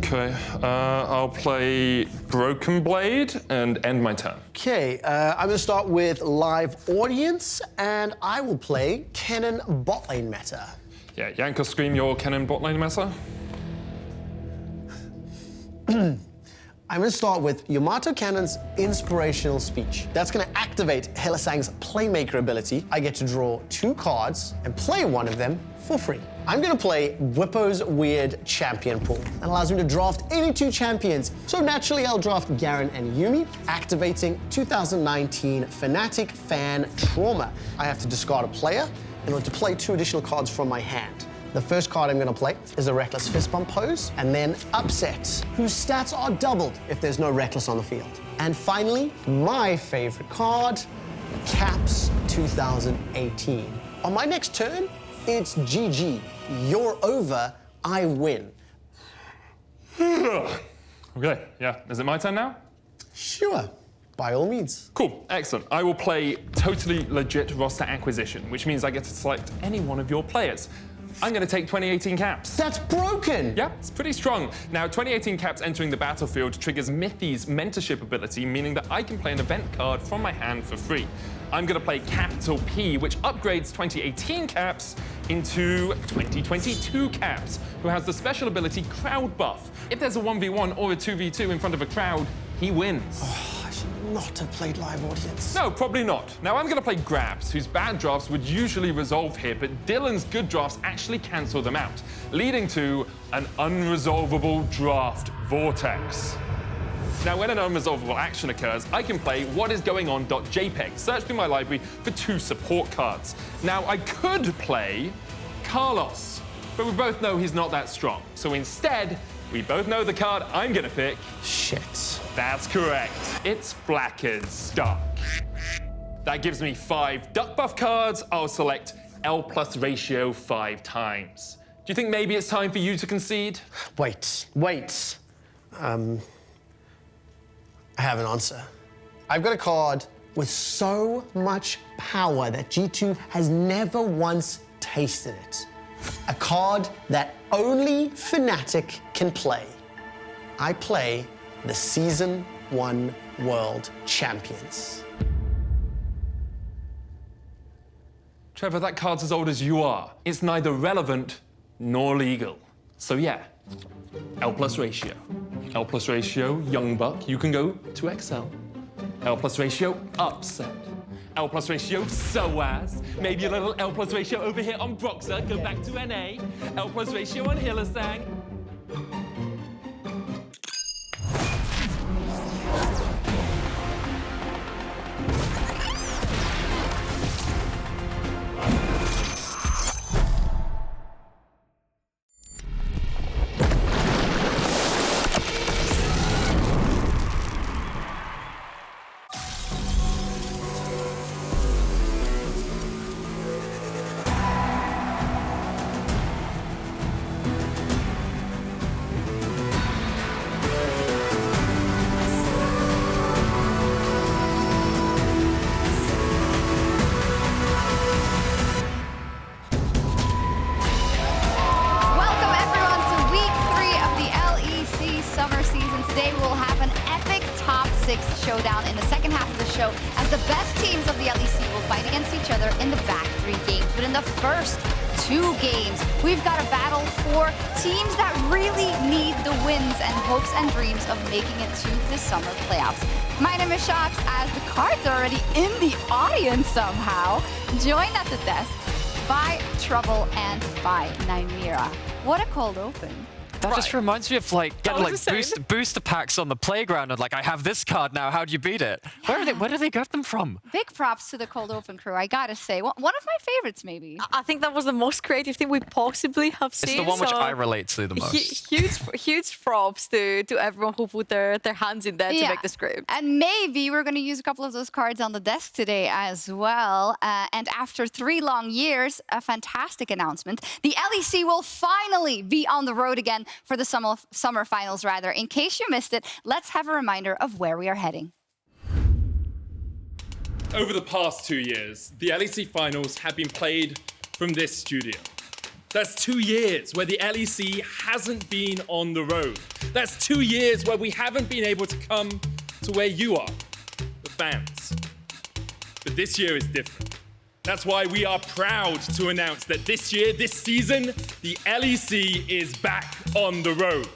Okay, I'll play Broken Blade and end my turn. Okay, I'm gonna start with live audience, and I will play Kennen bot lane meta. Yeah, Yanko, scream your Kennen bot lane meta. I'm gonna start with Yamato Cannon's inspirational speech. That's gonna activate Hylissang's Playmaker ability. I get to draw 2 cards and play one of them for free. I'm gonna play Whippo's Weird Champion Pool. That allows me to draft any 2 champions. So naturally, I'll draft Garen and Yuumi, activating 2019 Fnatic Fan Trauma. I have to discard a player in order to play 2 additional cards from my hand. The first card I'm gonna play is a Reckless Fist Bump pose, and then Upset, whose stats are doubled if there's no Reckless on the field. And finally, my favorite card, Caps 2018. On my next turn, it's GG. You're over, I win. Okay, yeah, is it my turn now? Sure, by all means. Cool, excellent. I will play totally legit roster acquisition, which means I get to select any one of your players. I'm going to take 2018 Caps. That's broken! Yeah, it's pretty strong. Now, 2018 Caps entering the battlefield triggers Mithy's mentorship ability, meaning that I can play an event card from my hand for free. I'm going to play Capital P, which upgrades 2018 Caps into 2022 Caps, who has the special ability Crowd Buff. If there's a 1v1 or a 2v2 in front of a crowd, he wins. I should not have played live audience. No, probably not. Now I'm going to play Grabs, whose bad drafts would usually resolve here, but Dylan's good drafts actually cancel them out, leading to an unresolvable draft vortex. Now, when an unresolvable action occurs, I can play whatisgoingon.jpg, search through my library for 2 support cards. Now, I could play Carlos, but we both know he's not that strong. So instead, we both know the card I'm gonna pick. Shit. That's correct. It's FLICKR's Duck. That gives me 5 Duck buff cards. I'll select L+ ratio 5 times. Do you think maybe it's time for you to concede? Wait. I have an answer. I've got a card with so much power that G2 has never once tasted it. A card that only Fnatic can play. I play the Season 1 World Champions. Trevor, that card's as old as you are. It's neither relevant nor legal. So yeah, L+ ratio. L+ ratio, Young Buck, you can go to XL. L+ ratio, Upset. L+ ratio, SOAS. Maybe a little L+ ratio over here on Broxer, go back to NA. L+ ratio on Hylissang. Showdown in the second half of the show, as the best teams of the LEC will fight against each other in the back 3 games. But in the first 2 games, we've got a battle for teams that really need the wins and hopes and dreams of making it to the summer playoffs. My name is Shox, as the cards are already in the audience somehow. Joined at the desk by Trouble and by Nymira. What a cold open. That just reminds me of like getting like booster packs on the playground and like, I have this card now, how do you beat it? Yeah. Where do they get them from? Big props to the Cold Open crew, I gotta say. One of my favorites, maybe. I think that was the most creative thing we possibly have seen. It's the one which I relate to the most. Huge props to everyone who put their hands in there to make the script. And maybe we're gonna use a couple of those cards on the desk today as well. And after 3 long years, a fantastic announcement. The LEC will finally be on the road again for the summer finals, rather. In case you missed it, let's have a reminder of where we are heading. Over the past 2 years, the LEC finals have been played from this studio. That's 2 years where the LEC hasn't been on the road. That's 2 years where we haven't been able to come to where you are, the fans. But this year is different. That's why we are proud to announce that this year, this season, the LEC is back on the road.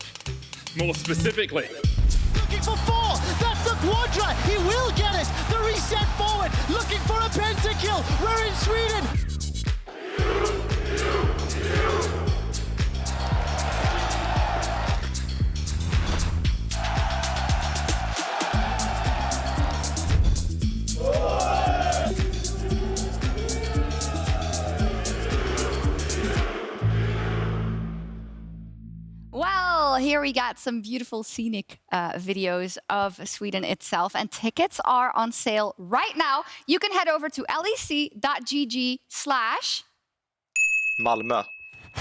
More specifically, looking for 4, that's the Quadra, he will get it, the reset forward, looking for a pentakill, we're in Sweden. Well, here we got some beautiful scenic videos of Sweden itself, and tickets are on sale right now. You can head over to lec.gg/ Malmö.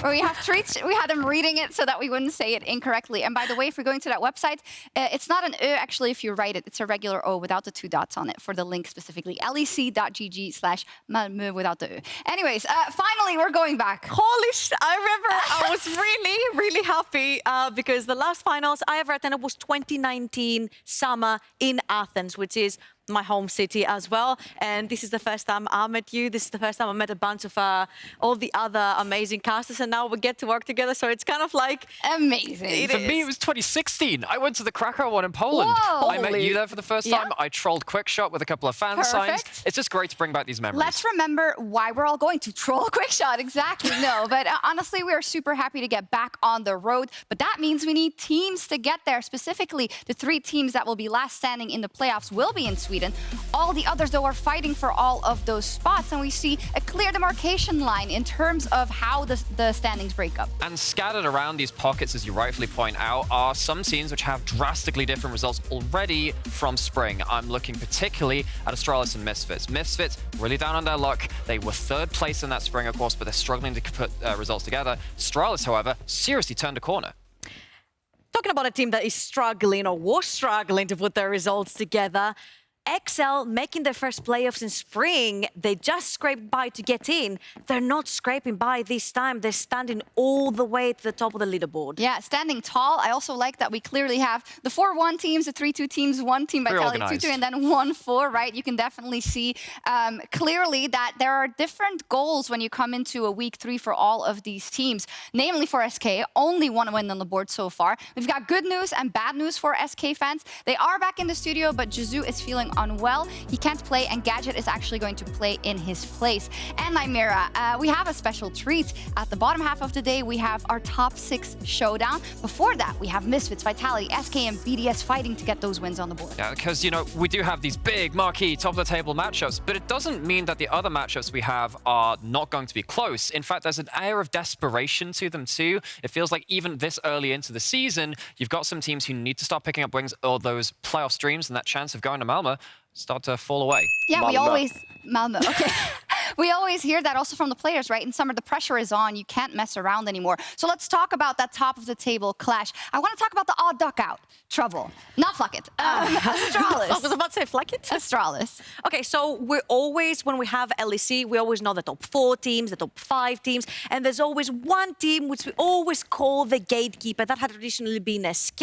Or we have treats. We had them reading it so that we wouldn't say it incorrectly. And by the way, if we're going to that website, it's not an Ö actually if you write it. It's a regular O without the 2 dots on it for the link specifically. lec.gg/Malmö without the Ö. Anyways, finally, we're going back. Holy I remember I was really happy because the last finals I ever attended was 2019 summer in Athens, which is my home city as well. And this is the first time I met you. This is the first time I met a bunch of all the other amazing casters, and now we get to work together. So it's kind of like amazing. For me, it was 2016. I went to the FLICKR one in Poland. Whoa. I met you there for the first time. I trolled Quickshot with a couple of fan signs. It's just great to bring back these memories. Let's remember why we're all going to troll Quickshot. Exactly. No, but honestly, we are super happy to get back on the road. But that means we need teams to get there. Specifically, the 3 teams that will be last standing in the playoffs will be in Sweden. All the others, though, are fighting for all of those spots, and we see a clear demarcation line in terms of how the standings break up. And scattered around these pockets, as you rightfully point out, are some teams which have drastically different results already from spring. I'm looking particularly at Astralis and Misfits. Misfits really down on their luck. They were 3rd place in that spring, of course, but they're struggling to put results together. Astralis, however, seriously turned a corner. talking about a team that is struggling or was struggling to put their results together. XL making their first playoffs in spring. They just scraped by to get in. They're not scraping by this time. They're standing all the way to the top of the leaderboard. Yeah, standing tall. I also like that we clearly have the 4-1 teams, the 3-2 teams, one team Vitality 2-2, and then 1-4, right? You can definitely see clearly that there are different goals when you come into a week 3 for all of these teams. Namely for SK, only one win on the board so far. We've got good news and bad news for SK fans. They are back in the studio, but Jizu is feeling unwell. He can't play, and Gadget is actually going to play in his place. And Nymera, we have a special treat. At the bottom half of the day, we have our top 6 showdown. Before that, we have Misfits, Vitality, SK, and BDS fighting to get those wins on the board. Yeah, because, you know, we do have these big marquee top-of-the-table matchups, but it doesn't mean that the other matchups we have are not going to be close. In fact, there's an air of desperation to them too. It feels like even this early into the season, you've got some teams who need to start picking up wins, or those playoff streams and that chance of going to Malmö start to fall away. Yeah, Malmö. we always... Malmö, okay. We always hear that also from the players, right? In summer, the pressure is on. You can't mess around anymore. So let's talk about that top-of-the-table clash. I want to talk about the odd duck out. Trouble. Not FLICKR. Astralis. I was about to say FLICKR. Astralis. Okay, so we're always, when we have LEC, we always know the top 4 teams, the top 5 teams, and there's always one team which we always call the gatekeeper. That had traditionally been SK,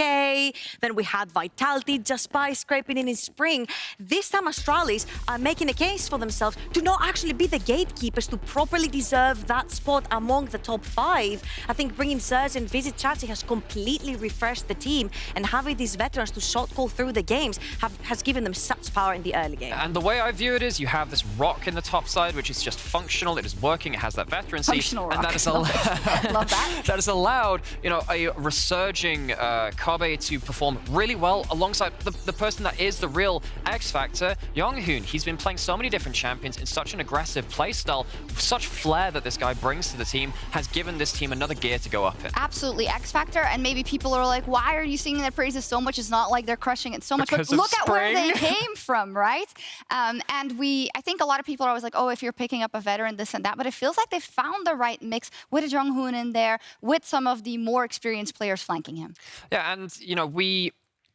then we had Vitality just by scraping in spring. This time Astralis are making a case for themselves to not actually be the gatekeepers, to properly deserve that spot among the top 5. I think bringing Zerz and Visit Chachi has completely refreshed the team, and having these veterans to shot call through the games has given them such power in the early game. And the way I view it is you have this rock in the top side, which is just functional, it is working, it has that veterancy. Functional and rock. that is Love that. that has allowed, you know, a resurging Kobe to perform really well alongside the person that is the real X factor, Younghoon. He's been playing so many different champions in such an aggressive playstyle, such flair that this guy brings to the team has given this team another gear to go up in. Absolutely, X Factor, and maybe people are like, why are you singing their praises so much? It's not like they're crushing it so much, Because but of look at where they spring. came from, right? And I think a lot of people are always like, oh, if you're picking up a veteran, this and that, but it feels like they found the right mix with a Junghoon in there, with some of the more experienced players flanking him. Yeah, and, you know, we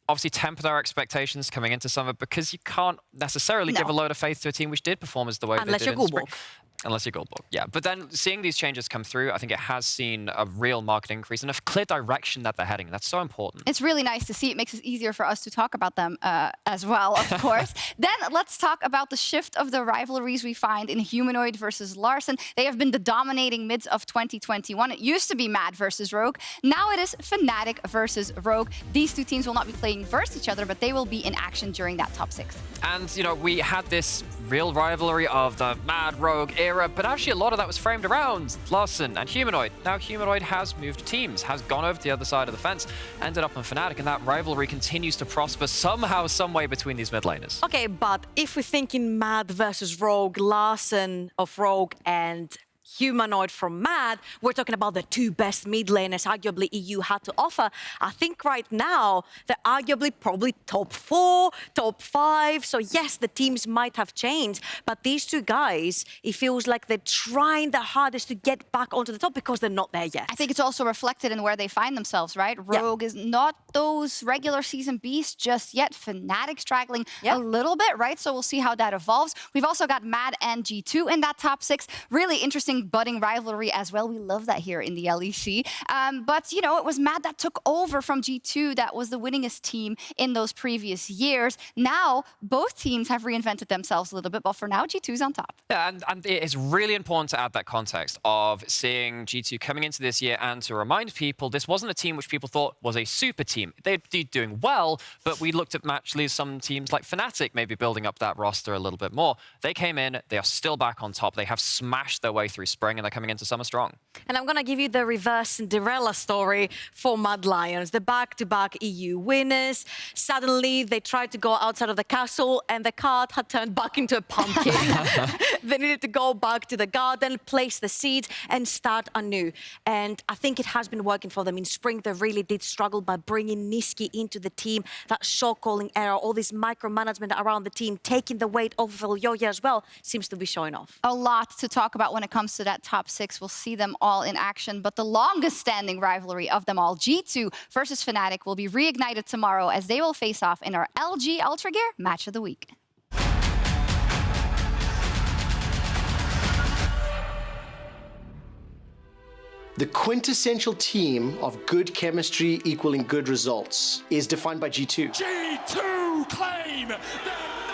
obviously tempered our expectations coming into summer because you can't necessarily give a load of faith to a team which did perform as the way Unless they did you're in spring. Google. Unless you're gold book, yeah. But then seeing these changes come through, I think it has seen a real market increase and a clear direction that they're heading. That's so important. It's really nice to see. It makes it easier for us to talk about them as well, of course. Then let's talk about the shift of the rivalries we find in Humanoid versus Larssen. They have been the dominating mids of 2021. It used to be Mad versus Rogue. Now it is Fnatic versus Rogue. These two teams will not be playing versus each other, but they will be in action during that top 6. And, you know, we had this real rivalry of the Mad Rogue era, but actually a lot of that was framed around Larssen and Humanoid. Now Humanoid has moved teams, has gone over to the other side of the fence, ended up on Fnatic, and that rivalry continues to prosper somehow, some way between these mid laners. Okay, but if we're thinking Mad versus Rogue, Larssen of Rogue and Humanoid from Mad, we're talking about the two best mid laners arguably EU had to offer. I think right now they're arguably probably top 4, top 5. So yes, the teams might have changed, but these two guys, it feels like they're trying their hardest to get back onto the top because they're not there yet. I think it's also reflected in where they find themselves, right? Rogue is not those regular season beasts just yet. Fnatic struggling a little bit, right? So we'll see how that evolves. We've also got Mad and G2 in that top 6. Really interesting budding rivalry as well. We love that here in the LEC. But, you know, it was Mad that took over from G2 that was the winningest team in those previous years. Now, both teams have reinvented themselves a little bit, but for now, G2's on top. Yeah, and it is really important to add that context of seeing G2 coming into this year and to remind people this wasn't a team which people thought was a super team. They'd be doing well, but we looked at actually some teams like Fnatic maybe building up that roster a little bit more. They came in, they are still back on top. They have smashed their way through spring and they're coming into summer strong. And I'm going to give you the reverse Cinderella story for Mad Lions. The back-to-back EU winners. Suddenly, they tried to go outside of the castle and the cart had turned back into a pumpkin. They needed to go back to the garden, place the seeds and start anew. And I think it has been working for them. In spring, they really did struggle by bringing Niski into the team. That shot-calling era, all this micromanagement around the team, taking the weight off of Ilyoya as well, seems to be showing off. A lot to talk about when it comes to that top 6. We'll see them all in action, but the longest standing rivalry of them all, G2 versus Fnatic, will be reignited tomorrow as they will face off in our LG Ultra Gear Match of the Week. The quintessential team of good chemistry equaling good results is defined by G2. G2 claim!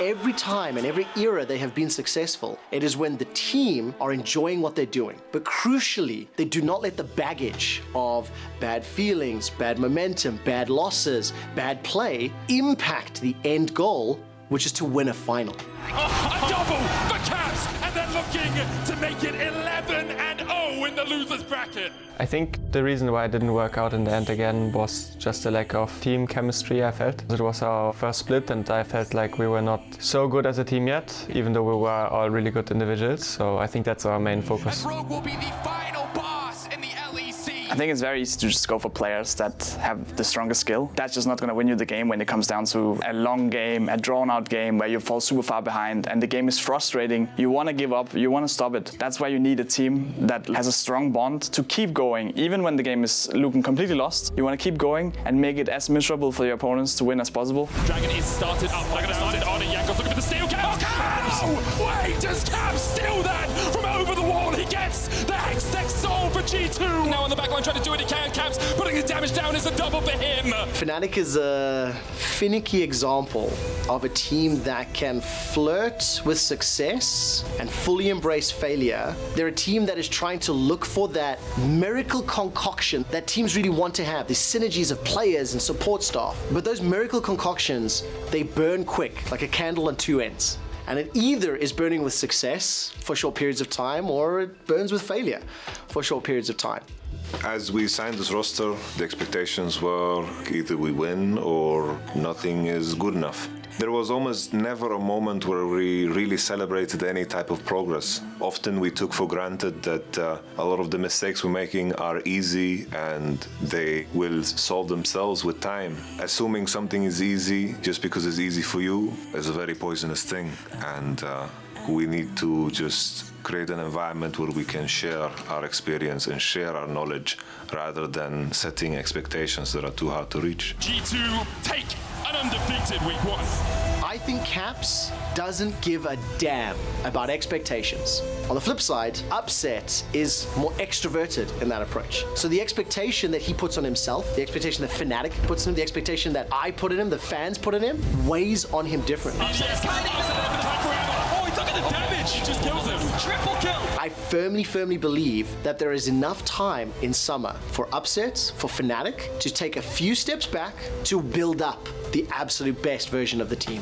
Every time and every era they have been successful, it is when the team are enjoying what they're doing. But crucially, they do not let the baggage of bad feelings, bad momentum, bad losses, bad play impact the end goal, which is to win a final. A double for Caps, and they're looking to make it 11-0 in the losers bracket. I think the reason why it didn't work out in the end again was just a lack of team chemistry, I felt. It was our first split and I felt like we were not so good as a team yet, even though we were all really good individuals. So I think that's our main focus. And Rogue will be the final boss in the LEC. I think it's very easy to just go for players that have the strongest skill. That's just not going to win you the game when it comes down to a long game, a drawn-out game where you fall super far behind and the game is frustrating. You want to give up, you want to stop it. That's why you need a team that has a strong bond to keep going. Even when the game is looking completely lost, you want to keep going and make it as miserable for your opponents to win as possible. Dragon is started up. They're going to start it on, and Yanko's looking for the steal. Caps! Oh, wait, does Caps steal that from over the wall? He gets the Hextech Soul for G2. Now on the backline trying to do what he can. Caps putting the damage down is a double for him. Fnatic is a finicky example of a team that can flirt with success and fully embrace failure. They're a team that is trying to look for that miracle concoction that teams really want to have, these synergies of players and support staff. But those miracle concoctions, they burn quick, like a candle on two ends. And it either is burning with success for short periods of time, or it burns with failure for short periods of time. As we signed this roster, the expectations were either we win or nothing is good enough. There was almost never a moment where we really celebrated any type of progress. Often we took for granted that a lot of the mistakes we're making are easy and they will solve themselves with time. Assuming something is easy just because it's easy for you is a very poisonous thing. And we need to just create an environment where we can share our experience and share our knowledge rather than setting expectations that are too hard to reach. G2 take an undefeated week 1. I think Caps doesn't give a damn about expectations. On the flip side, Upset is more extroverted in that approach. So the expectation that he puts on himself, the expectation that Fnatic puts in him, the expectation that I put in him, the fans put in him, weighs on him differently. Oh, he's not gonna damage. He just kills him. Triple kill. I firmly believe that there is enough time in summer for Upsets, for Fnatic, to take a few steps back to build up the absolute best version of the team.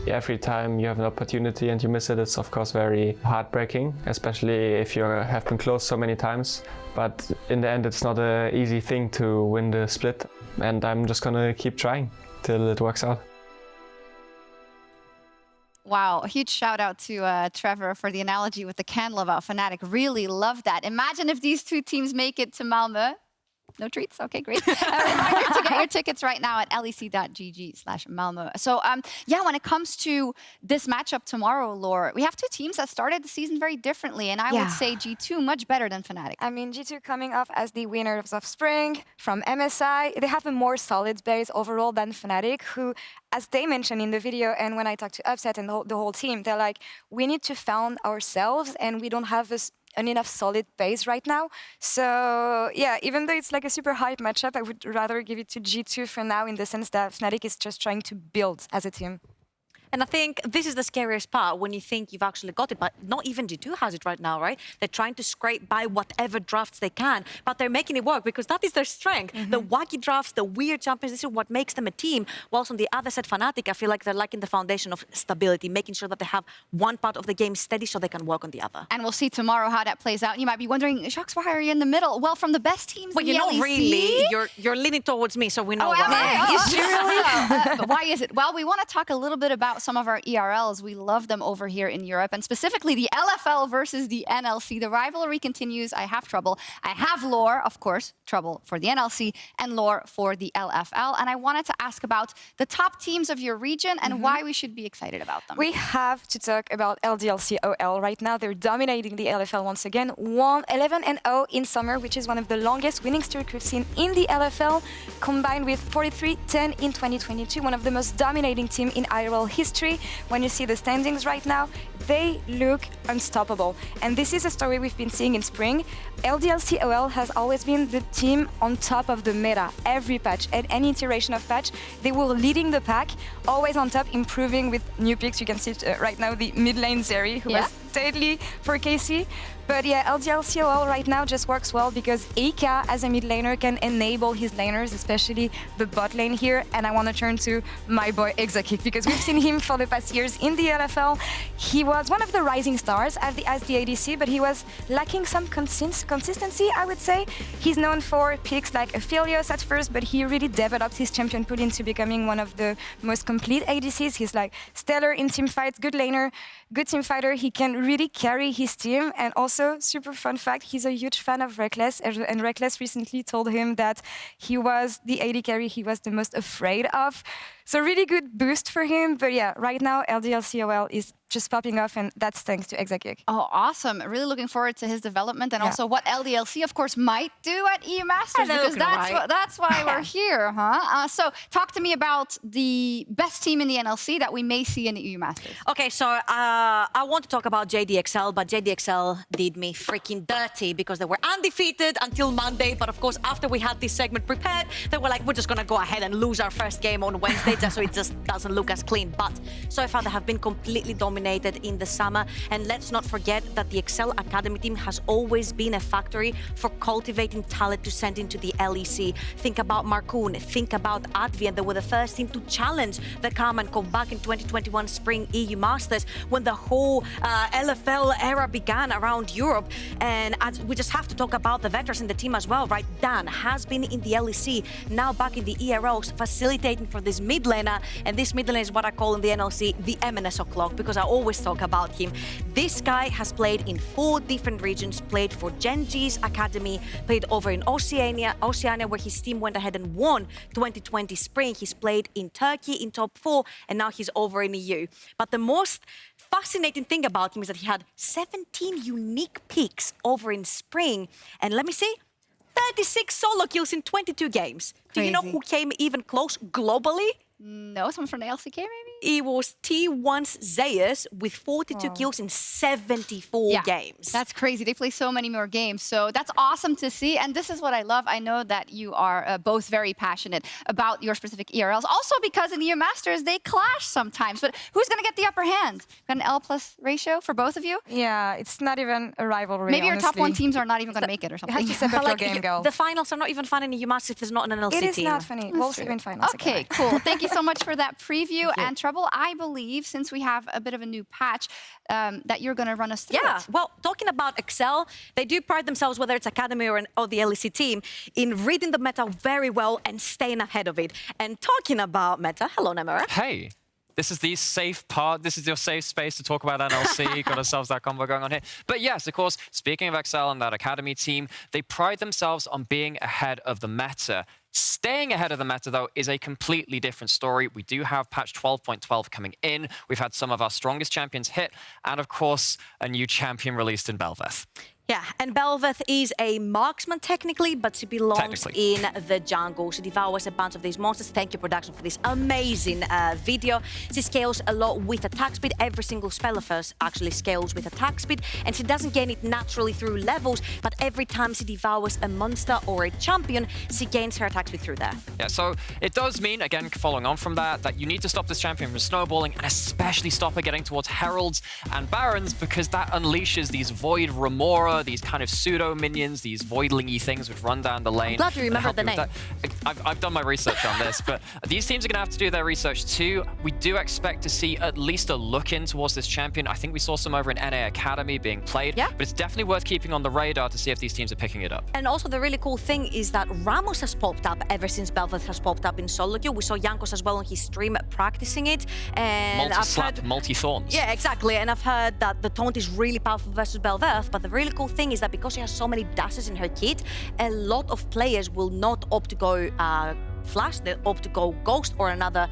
Every time you have an opportunity and you miss it, it's of course very heartbreaking, especially if you have been close so many times. But in the end, it's not an easy thing to win the split, and I'm just gonna keep trying till it works out. Wow, a huge shout out to Trevor for the analogy with the candle about Fnatic. Really love that. Imagine if these two teams make it to Malmö. No treats? Okay, great. Reminder to get your tickets right now at lec.gg/Malmö. So, yeah, when it comes to this matchup tomorrow, Laura, we have two teams that started the season very differently, and I would say G2 much better than Fnatic. I mean, G2 coming off as the winners of Spring from MSI, they have a more solid base overall than Fnatic, who, as they mentioned in the video, and when I talked to Upset and the whole team, they're like, we need to found ourselves, and we don't have an enough solid base right now. So yeah, even though it's like a super hype matchup, I would rather give it to G2 for now, in the sense that Fnatic is just trying to build as a team. And I think this is the scariest part, when you think you've actually got it, but not even G2 has it right now, right? They're trying to scrape by whatever drafts they can, but they're making it work because that is their strength. The wacky drafts, the weird champions, this is what makes them a team. Whilst on the other side, Fnatic, I feel like they're lacking the foundation of stability, making sure that they have one part of the game steady so they can work on the other. And we'll see tomorrow how that plays out. You might be wondering, Shox, why are you in the middle? Well, from the best teams in the Well, LEC. not really. You're leaning towards me, so we know why. Is she really? But why is it? Well, we want to talk a little bit about some of our ERLs. We love them over here in Europe, and specifically the LFL versus the NLC. The rivalry continues. I have Trouble. I have Lore, of course, Trouble for the NLC, and Lore for the LFL. And I wanted to ask about the top teams of your region and why we should be excited about them. We have to talk about LDLC OL right now. They're dominating the LFL once again. 11-0 in summer, which is one of the longest winning streak we've seen in the LFL, combined with 43-10 in 2022, one of the most dominating team in IRL history. When you see the standings right now, they look unstoppable. And this is a story we've been seeing in Spring. LDLC OL has always been the team on top of the meta. Every patch, at any iteration of patch, they were leading the pack, always on top, improving with new picks. You can see right now the mid lane Zeri, who was deadly for KC. But yeah, LDLC OL right now just works well because Eka, as a mid laner, can enable his laners, especially the bot lane here. And I want to turn to my boy Exakick, because we've seen him for the past years in the LFL. He was one of the rising stars as the ADC, but he was lacking some consistency, I would say. He's known for picks like Aphelios at first, but he really developed his champion pool into becoming one of the most complete ADCs. He's like stellar in team fights, good laner, good team fighter. He can really carry his team. And also, super fun fact, he's a huge fan of Reckless, and Reckless recently told him that he was the AD carry he was the most afraid of. So really good boost for him. But yeah, right now LDLC OL is just popping off, and that's thanks to Exakick. Oh, awesome. Really looking forward to his development, and also what LDLC, of course, might do at EU Masters, because that's why we're here, huh? So talk to me about the best team in the NLC that we may see in the EU Masters. Okay, so I want to talk about JDXL, but JDXL did me freaking dirty because they were undefeated until Monday. But of course, after we had this segment prepared, they were like, we're just going to go ahead and lose our first game on Wednesday, so it just doesn't look as clean. But so far, they have been completely dominated in the summer. And let's not forget that the Excel Academy team has always been a factory for cultivating talent to send into the LEC. Think about Marcoon, think about Advi, and they were the first team to challenge the Karma and come back in 2021 Spring EU Masters when the whole LFL era began around Europe. And we just have to talk about the veterans in the team as well, right? Dan has been in the LEC, now back in the EROs, facilitating for this mid laner. And this mid laner is what I call in the NLC the MNS o'clock, because I always talk about him. This guy has played in 4 different regions, played for Genji's Academy, played over in Oceania, where his team went ahead and won 2020 Spring. He's played in Turkey in top 4, and now he's over in EU. But the most fascinating thing about him is that he had 17 unique picks over in Spring. And let me see, 36 solo kills in 22 games. Do you know who came even close globally? No, someone from the LCK maybe? it was T1's Zeus with 42 kills in 74 games. That's crazy. They play so many more games. So that's awesome to see. And this is what I love. I know that you are both very passionate about your specific ERLs. Also because in the Masters, they clash sometimes. But who's going to get the upper hand? Got an L+ ratio for both of you? Yeah, it's not even a rivalry. Maybe your top honestly. 1 teams are not even going to make it or something. But Like, game go. the finals are not even fun in the UMass if there's not an LC It is team. not funny. We'll see in finals. Okay, cool. Thank you so much for that preview. And Trouble, I believe, since we have a bit of a new patch, that you're going to run us through it. Well, talking about Excel, they do pride themselves, whether it's Academy or the LEC team, in reading the meta very well and staying ahead of it. And talking about meta, hello, Nemera. Hey. This is the safe part. This is your safe space to talk about NLC. Got ourselves that combo going on here. But yes, of course, speaking of Excel and that Academy team, they pride themselves on being ahead of the meta. Staying ahead of the meta, though, is a completely different story. We do have patch 12.12 coming in. We've had some of our strongest champions hit. And of course, a new champion released in Bel'Veth. Yeah, and Bel'Veth is a marksman technically, but she belongs in the jungle. She devours a bunch of these monsters. Thank you, production, for this amazing video. She scales a lot with attack speed. Every single spell of hers actually scales with attack speed, and she doesn't gain it naturally through levels, but every time she devours a monster or a champion, she gains her attack speed through there. Yeah, so it does mean, again, following on from that, that you need to stop this champion from snowballing, and especially stop her getting towards Heralds and Barons, because that unleashes these Void Remora, these kind of pseudo-minions, these voidling-y things which run down the lane. I'm glad you remember the name. I've done my research on this, but these teams are going to have to do their research too. We do expect to see at least a look in towards this champion. I think we saw some over in NA Academy being played, but it's definitely worth keeping on the radar to see if these teams are picking it up. And also the really cool thing is that Ramos has popped up ever since Bel'Veth has popped up in solo queue. We saw Jankos as well on his stream practicing it. And Multi-slap, multi-thorns. Yeah, exactly. And I've heard that the taunt is really powerful versus Bel'Veth, but the really cool thing is that because she has so many dashes in her kit, a lot of players will not opt to go Flash, they opt to go Ghost or another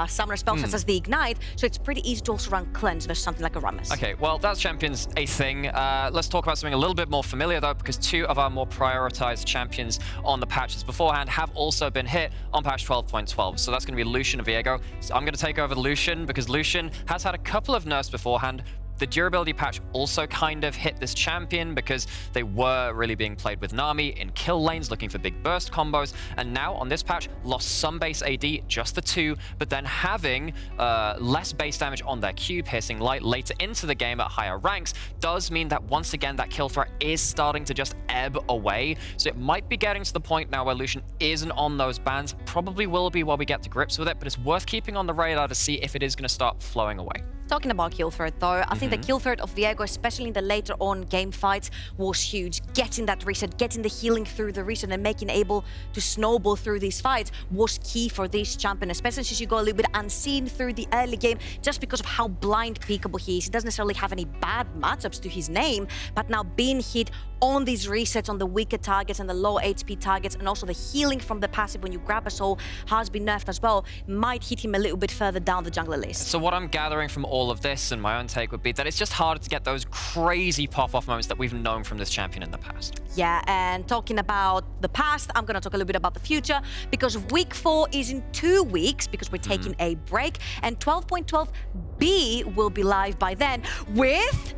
summoner spell such as the Ignite, so it's pretty easy to also run Cleanse versus something like a Rammus. Okay, well, that's champions a thing. Let's talk about something a little bit more familiar, though, because 2 of our more prioritized champions on the patches beforehand have also been hit on patch 12.12. So that's going to be Lucian and Viego. So I'm going to take over the Lucian, because Lucian has had a couple of nerfs beforehand. The durability patch also kind of hit this champion because they were really being played with Nami in kill lanes, looking for big burst combos. And now on this patch, lost some base AD, just the 2, but then having less base damage on their Q, piercing light later into the game at higher ranks, does mean that once again, that kill threat is starting to just ebb away. So it might be getting to the point now where Lucian isn't on those bans, probably will be while we get to grips with it, but it's worth keeping on the radar to see if it is going to start flowing away. Talking about kill threat, though, I think the kill threat of Viego, especially in the later on game fights, was huge. Getting that reset, getting the healing through the reset, and making able to snowball through these fights was key for this champion, especially since you go a little bit unseen through the early game, just because of how blind peekable he is. He doesn't necessarily have any bad matchups to his name, but now being hit on these resets on the weaker targets and the low HP targets, and also the healing from the passive when you grab a soul has been nerfed as well, might hit him a little bit further down the jungler list. So what I'm gathering from all of this, and my own take, would be that it's just harder to get those crazy pop-off moments that we've known from this champion in the past. Yeah, and talking about the past, I'm going to talk a little bit about the future, because week 4 is in 2 weeks, because we're taking a break, and 12.12b will be live by then with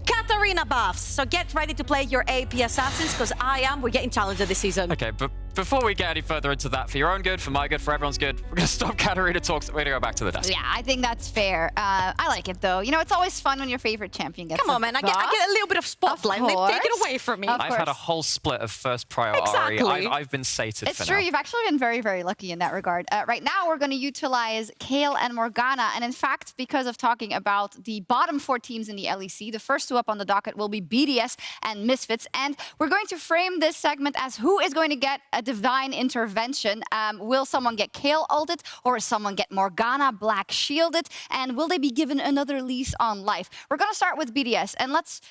Katarina buffs. So get ready to play your AP Assassins, because we're getting Challenger this season. Okay, but before we get any further into that, for your own good, for my good, for everyone's good, we're going to stop Katarina talks. We're going to go back to the desk. Yeah, I think that's fair. I like it, though. You know, it's always fun when your favorite champion gets Come on, man. I get a little bit of spotlight. They take it away from me. I've had a whole split of first priority. I've been sated it's for true. now. You've actually been very, very lucky in that regard. Right now, we're going to utilize Kayle and Morgana. And in fact, because of talking about the bottom 4 teams in the LEC, the first 2 up on the docket will be BDS and Misfits. And we're going to frame this segment as who is going to get a divine intervention. Will someone get Kayle ulted, or will someone get Morgana black shielded? And will they be given another lease on life? We're going to start with BDS, and let's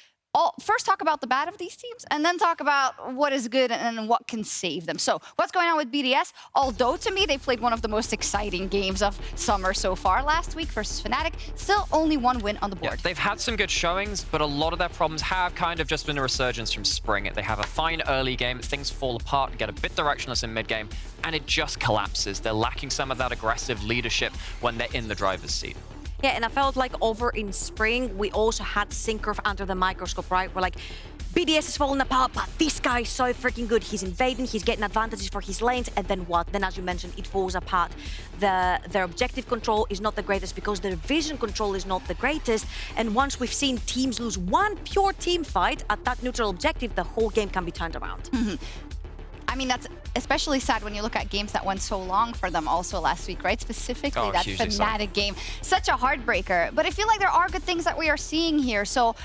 first talk about the bad of these teams, and then talk about what is good and what can save them. So what's going on with BDS? Although to me, they played one of the most exciting games of summer so far last week versus Fnatic. Still only one win on the board. Yeah, they've had some good showings, but a lot of their problems have kind of just been a resurgence from spring. They have a fine early game, things fall apart, get a bit directionless in mid game, and it just collapses. They're lacking some of that aggressive leadership when they're in the driver's seat. Yeah, and I felt like over in spring, we also had Synchro under the microscope, right? We're like, BDS is falling apart, but this guy is so freaking good. He's invading, he's getting advantages for his lanes, and then what? Then, as you mentioned, it falls apart. Their objective control is not the greatest because their vision control is not the greatest. And once we've seen teams lose one pure team fight at that neutral objective, the whole game can be turned around. I mean, that's especially sad when you look at games that went so long for them also last week, right? Specifically that Fnatic game. Such a heartbreaker. But I feel like there are good things that we are seeing here. So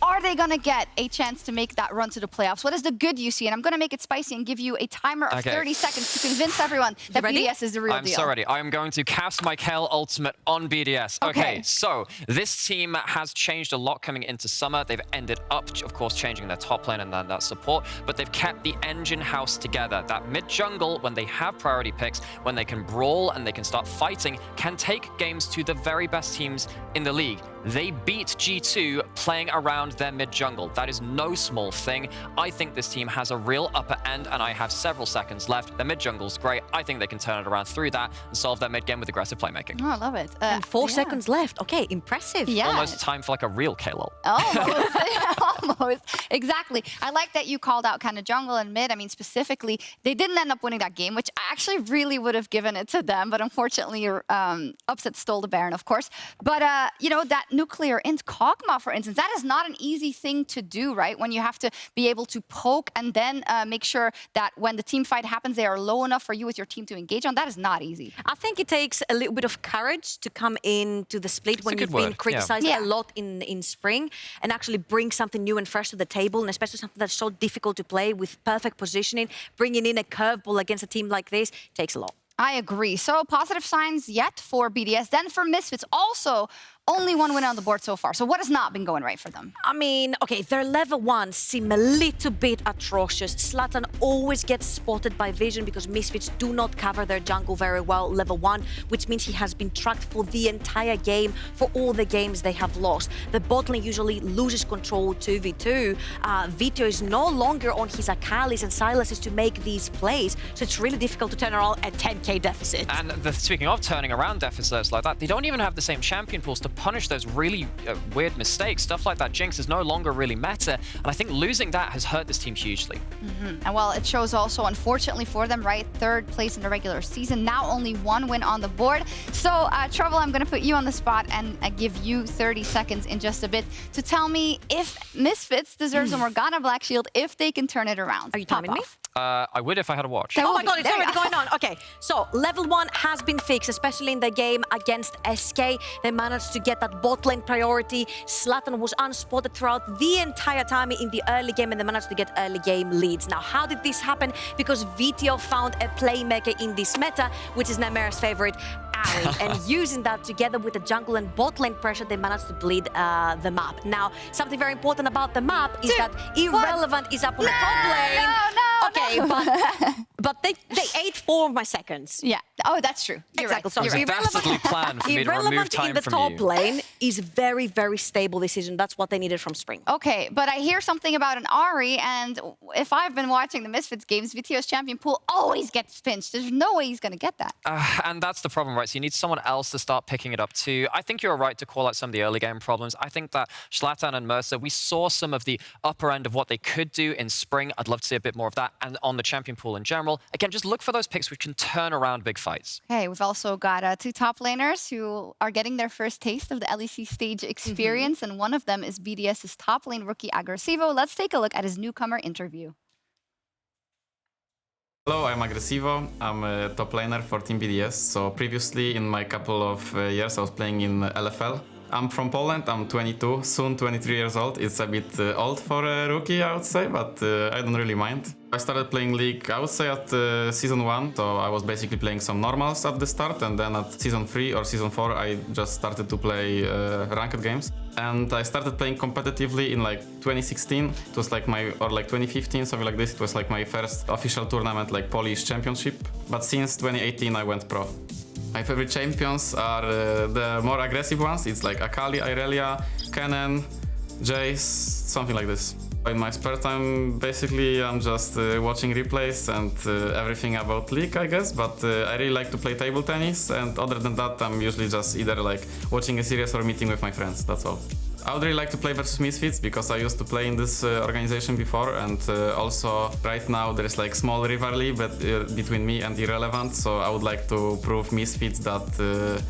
are they going to get a chance to make that run to the playoffs? What is the good you see? And I'm going to make it spicy and give you a timer of 30 seconds to convince everyone that BDS is the real deal. I'm so ready. I am going to cast my Kayle ultimate on BDS. Okay, so this team has changed a lot coming into summer. They've ended up, of course, changing their top lane and that support, but they've kept the engine house together. That mid-jungle, when they have priority picks, when they can brawl and they can start fighting, can take games to the very best teams in the league. They beat G2 playing around their mid-jungle. That is no small thing. I think this team has a real upper end, and I have several seconds left. Their mid-jungle's great. I think they can turn it around through that and solve their mid-game with aggressive playmaking. Oh, I love it. And 4 seconds left. Okay, impressive. Yeah. Almost time for like a real Kayle. Almost. Almost. Exactly. I like that you called out kind of jungle and mid. I mean, specifically, they didn't end up winning that game, which I actually really would have given it to them, but unfortunately, Upset stole the Baron, of course. But, you know, that nuclear int Kog'Maw, for instance, that is not an easy thing to do, right? When you have to be able to poke and then make sure that when the team fight happens, they are low enough for you with your team to engage on. That is not easy. I think it takes a little bit of courage to come into the split when you've been criticized a lot in spring and actually bring something new and fresh to the table, and especially something that's so difficult to play with perfect positioning. Bringing in a curveball against a team like this takes a lot. I agree. So positive signs yet for BDS. Then for Misfits, also only one win on the board so far. So what has not been going right for them? I mean, okay, their level 1 seem a little bit atrocious. Zlatan always gets spotted by vision because Misfits do not cover their jungle very well, level 1, which means he has been tracked for the entire game, for all the games they have lost. The bot lane usually loses control 2v2. Vito is no longer on his Astralis and Silas to make these plays, so it's really difficult to turn around a 10k deficit. And speaking of turning around deficits like that, they don't even have the same champion pools to punish those really weird mistakes. Stuff like that Jinx is no longer really meta, and I think losing that has hurt this team hugely. And well, it shows also, unfortunately for them, right? 3rd place in the regular season, now only 1 win on the board. So, Trouble, I'm gonna put you on the spot and give you 30 seconds in just a bit to tell me if Misfits deserves a Morgana Black Shield, if they can turn it around. Are you timing me? I would if I had a watch. Oh my god, it's already going on. Okay, so level 1 has been fixed, especially in the game against SK. They managed to get that bot lane priority. Zlatan was unspotted throughout the entire time in the early game, and they managed to get early game leads. Now, how did this happen? Because Vito found a playmaker in this meta, which is Namera's favorite, Ari. And using that together with the jungle and bot lane pressure, they managed to bleed the map. Now, something very important about the map is that Irrelevant is up on the top lane. Okay, but they ate 4 of my seconds. Yeah. Oh, that's true. You're exactly. Right. So Dastardly plan for me to remove time in the from top you. lane is very, very stable this season. That's what they needed from spring. Okay, but I hear something about an Ahri, and if I've been watching the Misfits games, Vito's champion pool always gets pinched. There's no way he's going to get that. And that's the problem, right? So you need someone else to start picking it up too. I think you're right to call out some of the early game problems. I think that Zlatan and Mercer, we saw some of the upper end of what they could do in spring. I'd love to see a bit more of that. And on the champion pool in general, again, just look for those picks which can turn around big fights. Okay, we've also got 2 top laners who are getting their first taste of the LEC stage experience, and one of them is BDS's top lane rookie Agresivo. Let's take a look at his newcomer interview. Hello, I'm Agresivo. I'm a top laner for Team BDS. So previously, in my couple of years, I was playing in LFL. I'm from Poland, I'm 22, soon 23 years old. It's a bit old for a rookie, I would say, but I don't really mind. I started playing League, I would say, at Season 1, so I was basically playing some normals at the start, and then at Season 3 or Season 4 I just started to play ranked games. And I started playing competitively in like 2016, it was like or like 2015, something like this. It was like my first official tournament, like Polish championship, but since 2018 I went pro. My favorite champions are the more aggressive ones. It's like Akali, Irelia, Kennen, Jace, something like this. In my spare time, basically, I'm just watching replays and everything about League, I guess. But I really like to play table tennis, and other than that, I'm usually just either like watching a series or meeting with my friends. That's all. I would really like to play versus Misfits because I used to play in this organization before, and also right now there is like small rivalry between me and Irrelevant. So I would like to prove Misfits that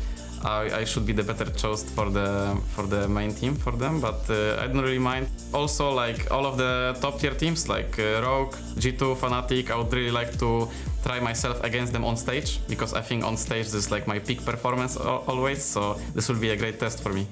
I should be the better choice for the main team for them, but I don't really mind. Also, like all of the top tier teams like Rogue, G2, Fnatic, I would really like to try myself against them on stage because I think on stage this is like my peak performance always. So this will be a great test for me.